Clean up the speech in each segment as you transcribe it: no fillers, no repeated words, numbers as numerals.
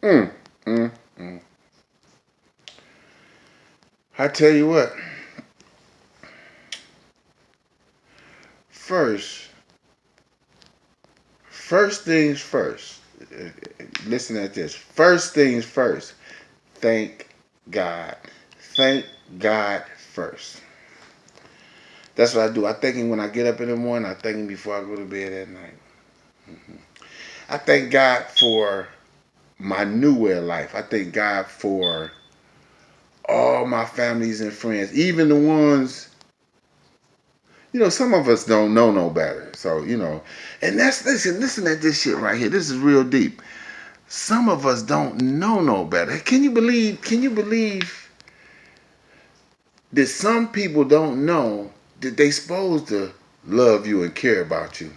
Mm, mm, mm. I tell you what. First, first things first. Listen at this. First things first. Thank God. Thank God first. That's what I do. I thank Him when I get up in the morning. I thank Him before I go to bed at night. I thank God for my new way of life. I thank God for all my families and friends, even the ones, some of us don't know no better. So, and listen at this shit right here. This is real deep. Some of us don't know no better. Can you believe that some people don't know that they supposed to love you and care about you?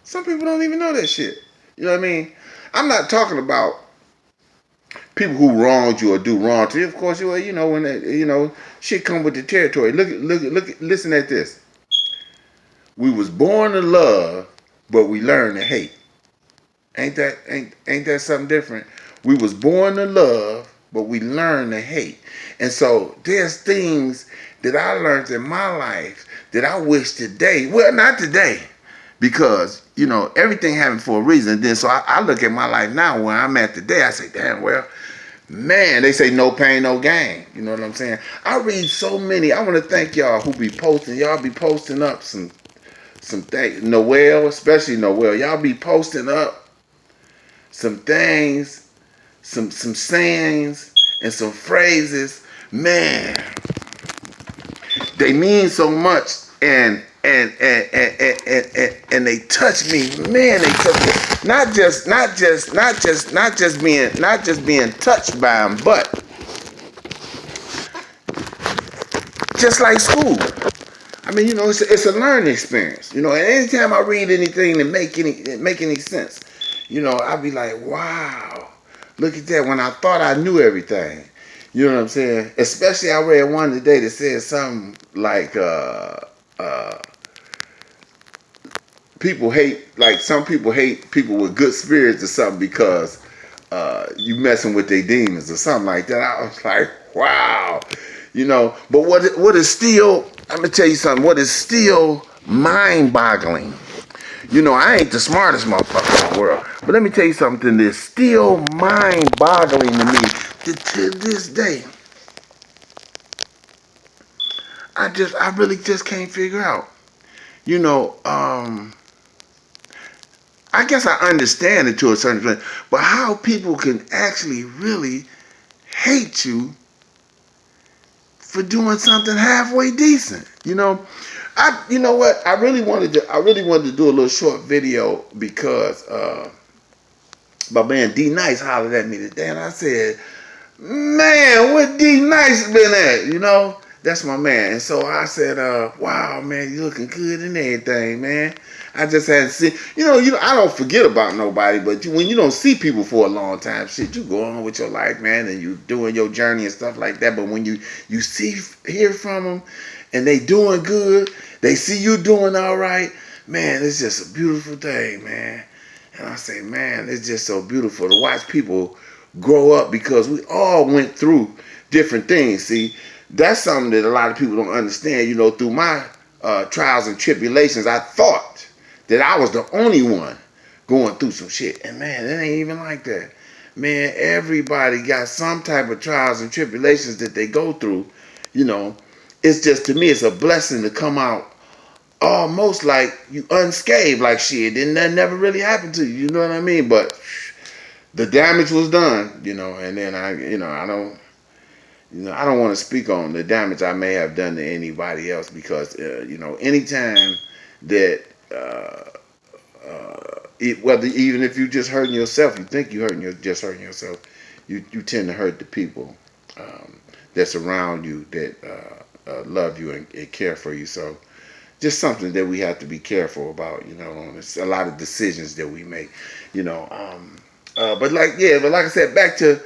Some people don't even know that shit. You know what I mean? I'm not talking about people who wronged you or do wrong to you. Of course, when that, shit come with the territory. Listen at this. We was born to love, but we learn to hate. Ain't that something different? We was born to love, but we learn to hate. And so there's things that I learned in my life that I wish today, well, not today, because everything happened for a reason. Then so I look at my life now where I'm at today. I say, damn, well, man, they say no pain, no gain. You know what I'm saying? I read so many. I want to thank y'all who be posting. Y'all be posting up some things. Noel, especially Noel. Y'all be posting up some things, some sayings, and some phrases. Man, they mean so much, and they touch me. Man, they touch me. Not just being touched by them, but just like school. I mean, it's a learning experience. And anytime I read anything that make any sense, I'd be like, wow, look at that. When I thought I knew everything, you know what I'm saying? Especially I read one today that said something like, some people hate people with good spirits or something because you messing with their demons or something like that. I was like, wow, But what is still? I'm gonna tell you something. What is still mind-boggling? I ain't the smartest motherfucker in the world, but let me tell you something that's still mind-boggling to me. To this day, I really just can't figure out. You know, um, I guess I understand it to a certain extent, but how people can actually really hate you for doing something halfway decent. You know what? I really wanted to do a little short video because my man D Nice hollered at me today, and I said, "Man, where D Nice been at?" That's my man. And so I said, "Wow, man, you looking good and everything, man." I just hadn't seen, I don't forget about nobody, but when you don't see people for a long time, shit, you go on with your life, man, and you doing your journey and stuff like that. But when you hear from them, and they doing good, they see you doing all right, man, it's just a beautiful thing, man. And I say, man, it's just so beautiful to watch people grow up because we all went through different things. See, that's something that a lot of people don't understand. Through my trials and tribulations, I thought that I was the only one going through some shit. And man, it ain't even like that. Man, everybody got some type of trials and tribulations that they go through. You know, it's just, to me, it's a blessing to come out almost like you unscathed, like shit. Didn't that never really happen to you? You know what I mean? But the damage was done, and then I don't want to speak on the damage I may have done to anybody else because, anytime that, whether even if you just hurting yourself, you think just hurting yourself, you tend to hurt the people that's around you that love you and care for you. So just something that we have to be careful about, it's a lot of decisions that we make, you know. But like I said, back to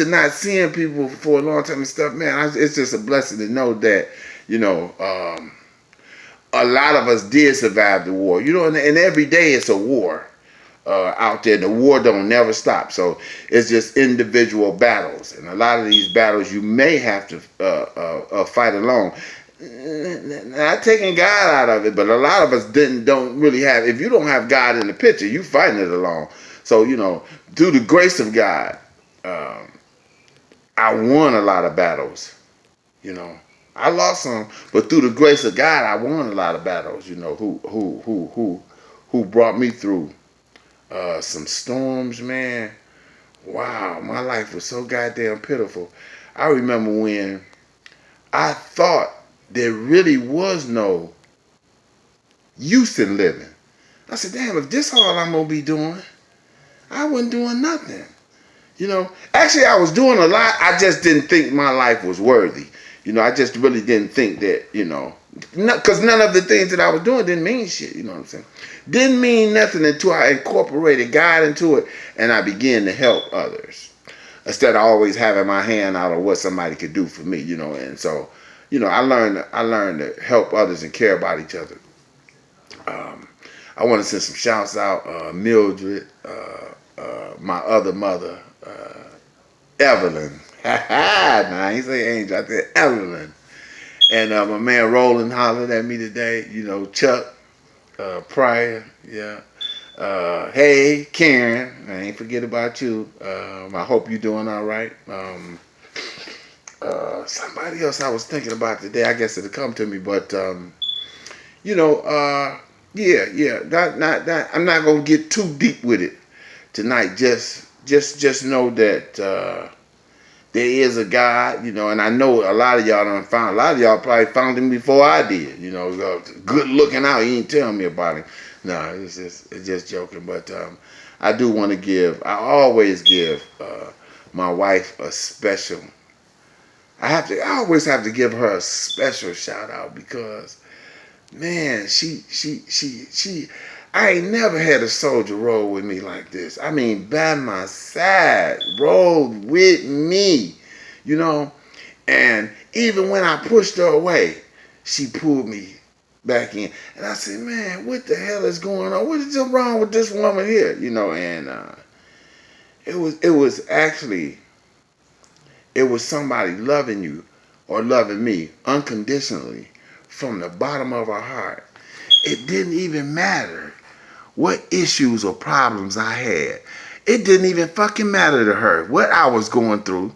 not seeing people for a long time and stuff, man. It's just a blessing to know that, a lot of us did survive the war, and every day it's a war. out there. The war don't never stop. So it's just individual battles, and a lot of these battles you may have to fight alone. Not taking God out of it, but a lot of us don't really have. If you don't have God in the picture, you fighting it alone. So through the grace of God, I won a lot of battles. I lost some, but through the grace of God, I won a lot of battles. Who brought me through some storms, man. Wow, my life was so goddamn pitiful. I remember when I thought there really was no use in living. I said, damn, if this all I'm gonna be doing, I wasn't doing nothing. Actually, I was doing a lot. I just didn't think my life was worthy. I just really didn't think that, because none of the things that I was doing didn't mean shit. You know what I'm saying? Didn't mean nothing until I incorporated God into it and I began to help others instead of always having my hand out on what somebody could do for me. And so, I learned to help others and care about each other. I want to send some shouts out, Mildred, my other mother, Evelyn. Nah, I ain't say Angel, I said Evelyn. And my man Roland hollered at me today. Chuck Pryor, yeah. Hey, Karen, I ain't forget about you. I hope you're doing all right. Somebody else I was thinking about today, I guess it'll come to me, but yeah. Not. I'm not gonna get too deep with it tonight. Just know that there is a God, and I know a lot of y'all done found. A lot of y'all probably found him before I did. Good looking out. He ain't telling me about him. No, it's just joking. But I do want to give. I always give my wife a special. I always have to give her a special shout out because, man, she. I ain't never had a soldier roll with me like this. I mean, by my side, rolled with me, And even when I pushed her away, she pulled me back in. And I said, man, what the hell is going on? What is wrong with this woman here? And it was somebody loving you or loving me unconditionally from the bottom of her heart. It didn't even matter what issues or problems I had. It didn't even fucking matter to her what I was going through.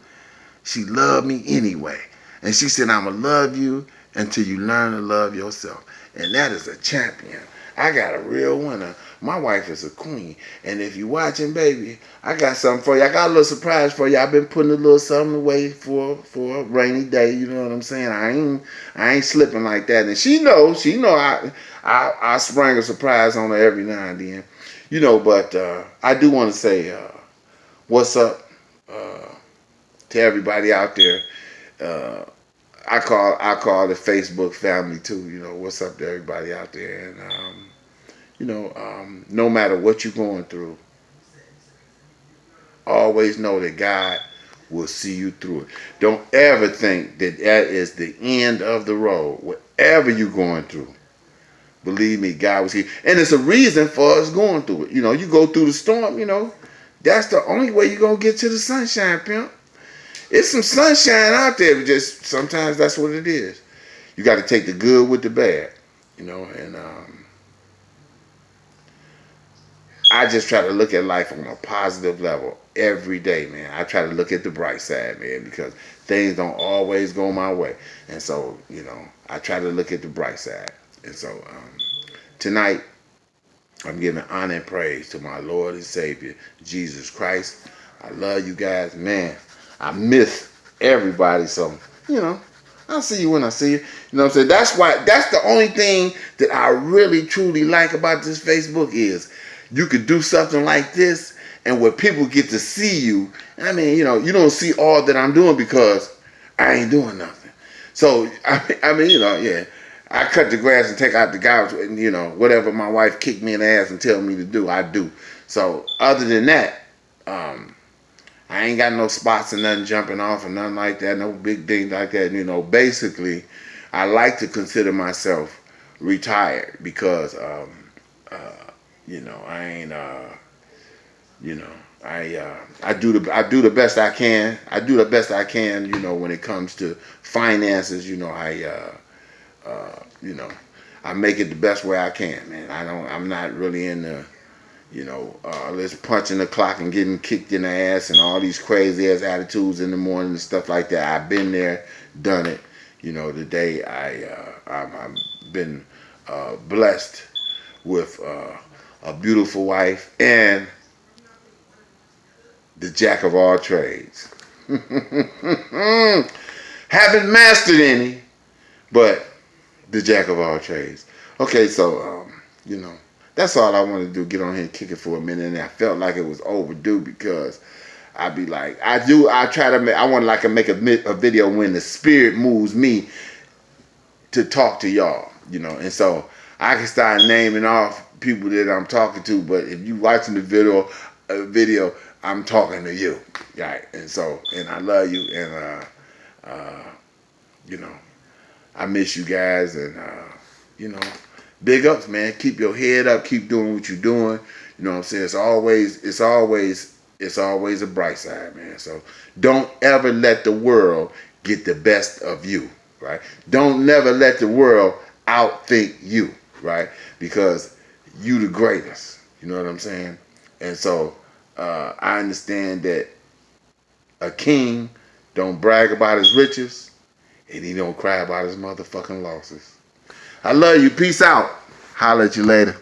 She loved me anyway. And she said, I'ma love you until you learn to love yourself. And that is a champion. I got a real winner. My wife is a queen. And if you're watching, baby, I got something for you. I got a little surprise for you. I've been putting a little something away for a rainy day. You know what I'm saying? I ain't slipping like that. And she knows I spring a surprise on her every now and then. But I do want to say what's up to everybody out there. I call the Facebook family too. What's up to everybody out there, and no matter what you're going through, always know that God will see you through it. Don't ever think that is the end of the road. Whatever you're going through, believe me, God was here, and it's a reason for us going through it. You go through the storm. That's the only way you're gonna get to the sunshine, pimp. It's some sunshine out there, but just sometimes that's what it is. You got to take the good with the bad, and I just try to look at life on a positive level every day, man. I try to look at the bright side, man, because things don't always go my way. And so, I try to look at the bright side. And so, tonight, I'm giving honor and praise to my Lord and Savior, Jesus Christ. I love you guys, man. I miss everybody, so I'll see you when I see you. You know what I'm saying? That's the only thing that I really truly like about this Facebook is you could do something like this and where people get to see you. I mean, you don't see all that I'm doing because I ain't doing nothing. So I mean, yeah. I cut the grass and take out the garbage and whatever my wife kicked me in the ass and tell me to do, I do. So other than that, I ain't got no spots and nothing jumping off and nothing like that, no big things like that. Basically, I like to consider myself retired because, I ain't, You know, I do the best I can. I do the best I can. You know, when it comes to finances, you know, you know, I make it the best way I can, man. I'm not really in the, you know, let's punching the clock and getting kicked in the ass and all these crazy ass attitudes in the morning and stuff like that. I've been there, done it. You know, today I've been blessed with a beautiful wife and the jack of all trades. Haven't mastered any, but the jack of all trades. Okay, so you know, that's all I wanted to do. Get on here and kick it for a minute, and I felt like it was overdue because I'd be like, I try to make, I want to like make a video when the spirit moves me to talk to y'all, you know, and so I can start naming off people that I'm talking to, but if you watching the video, I'm talking to you, right? And so, and I love you, and you know, I miss you guys, and you know, big ups, man. Keep your head up. Keep doing what you're doing. You know what I'm saying? It's always a bright side, man. So don't ever let the world get the best of you, right? Don't never let the world outthink you, right? Because you the greatest. You know what I'm saying? And so I understand that a king don't brag about his riches, and he don't cry about his motherfucking losses. I love you. Peace out. Holla at you later.